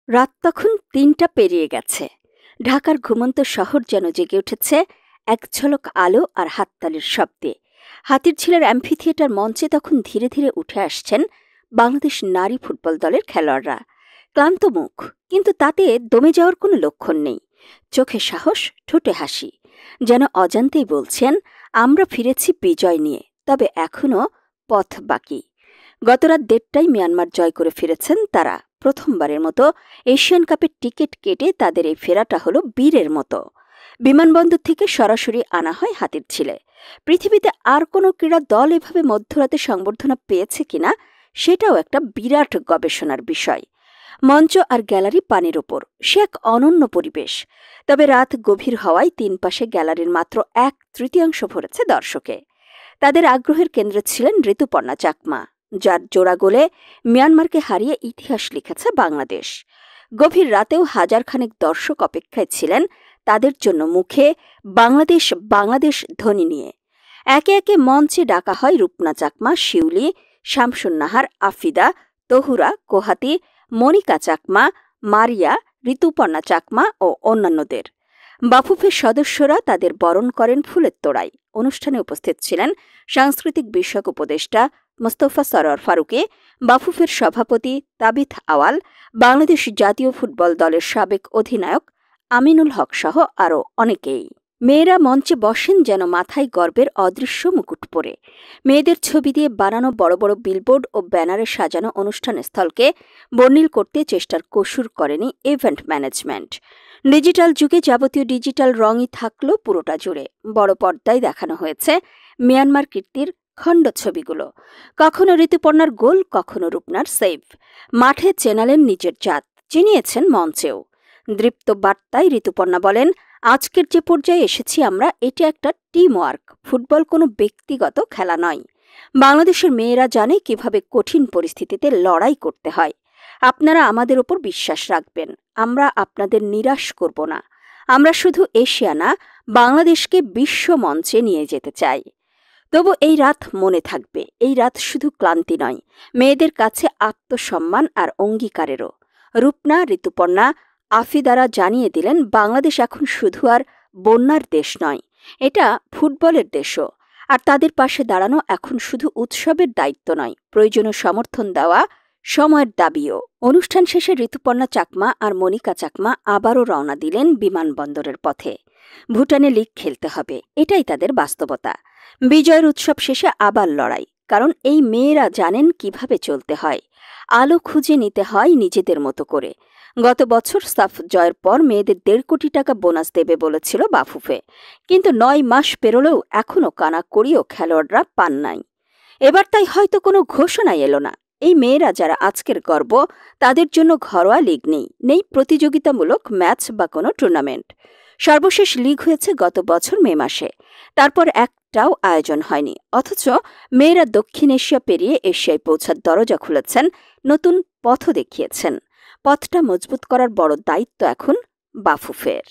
রাত তখন ৩টা পেরিয়ে গেছে। ঢাকার ঘুমন্ত শহর যেন জেগে উঠেছে এক ঝলক আলো আর হাততালির শব্দে। হাতিরঝিলের অ্যাম্ফি থিয়েটার মঞ্চে তখন ধীরে ধীরে উঠে আসছেন বাংলাদেশ নারী ফুটবল দলের খেলোয়াড়রা। ক্লান্ত মুখ, কিন্তু তাতে দমে যাওয়ার কোনো লক্ষণ নেই। চোখে সাহস, ঠোঁটে হাসি, যেন অজান্তেই বলছেন, আমরা ফিরেছি বিজয় নিয়ে, তবে এখনও পথ বাকি। গতরাত ১:৩০টায় মিয়ানমার জয় করে ফিরেছেন তারা। প্রথমবারের মতো এশিয়ান কাপের টিকিট কেটে তাদের এই ফেরাটা হলো বীরের মতো। বিমানবন্দর থেকে সরাসরি আনা হয় হাতিরঝিলে। পৃথিবীতে আর কোনো ক্রীড়া দল এভাবে মধ্যরাতে সংবর্ধনা পেয়েছে কিনা সেটাও একটা বিরাট গবেষণার বিষয়। মঞ্চ আর গ্যালারি পানির ওপর, সে এক অনন্য পরিবেশ। তবে রাত গভীর হওয়ায় তিন পাশে গ্যালারির মাত্র ১/৩ ভরেছে দর্শকে। তাদের আগ্রহের কেন্দ্রে ছিলেন ঋতুপর্ণা চাকমা, যার জোড়া গোলে মিয়ানমারকে হারিয়ে ইতিহাস লিখেছে বাংলাদেশ। গভীর রাতেও হাজারখানেক দর্শক অপেক্ষায় ছিলেন তাদের জন্য, মুখে বাংলাদেশ বাংলাদেশ ধ্বনি নিয়ে। একে একে মঞ্চে ডাকা হয় রূপনা চাকমা, শিউলি, শামসুন্নাহার, আফিদা, তহুরা, কোহাতি, মনিকা চাকমা, মারিয়া, ঋতুপর্ণা চাকমা ও অন্যান্যদের। বাফুফের সদস্যরা তাদের বরণ করেন ফুলের তোড়ায়। অনুষ্ঠানে উপস্থিত ছিলেন সাংস্কৃতিক বিষয়ক উপদেষ্টা মোস্তফা সরোয়ার ফারুকী, বাফুফের সভাপতি তাবিথ আওয়াল, বাংলাদেশ জাতীয় ফুটবল দলের সাবেক অধিনায়ক আমিনুল হক সহ আরও অনেকেই। মেয়েরা মঞ্চে বসেন যেন মাথায় গর্বের অদৃশ্য মুকুট পরে। মেয়েদের ছবি দিয়ে বানানো বড় বড় বিলবোর্ড ও ব্যানারে সাজানো অনুষ্ঠান স্থলকে বর্ণিল করতে চেষ্টার কসুর করেনি ইভেন্ট ম্যানেজমেন্ট। ডিজিটাল যুগে যাবতীয় ডিজিটাল রঙই থাকলো পুরোটা জুড়ে। বড় পর্দায় দেখানো হয়েছে মিয়ানমার কীর্তির খণ্ড ছবিগুলো। কখনো ঋতুপর্ণার গোল, কখনো রূপনার সেভ। মাঠে চেনালেন নিজের জাত, চিনিয়েছেন মঞ্চেও। দৃপ্ত বার্তায় ঋতুপর্ণা বলেন, আজকের যে পর্যায়ে এসেছি আমরা, এটা একটা টিম ওয়ার্ক। ফুটবল কোনো ব্যক্তিগত খেলা নয়। বাংলাদেশের মেয়েরা জানে কিভাবে কঠিন পরিস্থিতিতে লড়াই করতে হয়। আপনারা আমাদের ওপর বিশ্বাস রাখবেন, আমরা আপনাদের নিরাশ করব না। আমরা শুধু এশিয়া না, বাংলাদেশকে বিশ্ব মঞ্চে নিয়ে যেতে চাই। তবু এই রাত মনে থাকবে। এই রাত শুধু ক্লান্তি নয়, মেয়েদের কাছে আত্মসম্মান আর অঙ্গীকারেরও। রূপনা, ঋতুপর্ণা, আফিদারা জানিয়ে দিলেন, বাংলাদেশ এখন শুধু আর বন্যার দেশ নয়, এটা ফুটবলের দেশও। আর তাদের পাশে দাঁড়ানো এখন শুধু উৎসবের দায়িত্ব নয়, প্রয়োজনীয় সমর্থন দেওয়া সময়ের দাবিও। অনুষ্ঠান শেষে ঋতুপর্ণা চাকমা আর মনিকা চাকমা আবারও রওনা দিলেন বিমানবন্দরের পথে। ভুটানে লিগ খেলতে হবে, এটাই তাদের বাস্তবতা। বিজয়ের উৎসব শেষে আবার লড়াই, কারণ এই মেয়েরা জানেন কিভাবে চলতে হয়। আলো খুঁজে নিতে হয় নিজেদের মতো করে। গত বছর সাফ জয়ের পর মেয়েদের ১.৫ কোটি টাকা বোনাস দেবে বলেছিল বাফুফে, কিন্তু ৯ মাস পেরোলেও এখনও কানাকড়িও খেলোয়াড়রা পান নাই। এবার তাই হয়তো কোনো ঘোষণাই এলো না। এই মেয়েরা যারা আজকের গর্ব, তাদের জন্য ঘরোয়া লিগ নেই, নেই প্রতিযোগিতামূলক ম্যাচ বা কোনো টুর্নামেন্ট। সর্বশেষ লিগ হয়েছে গত বছর মে মাসে, তারপর একটাও আয়োজন হয়নি। অথচ মেয়েরা দক্ষিণ এশিয়া পেরিয়ে এশিয়ায় পৌঁছার দরজা খুলেছেন, নতুন পথও দেখিয়েছেন। পথটা মজবুত করার বড় দায়িত্ব এখন বাফুফের।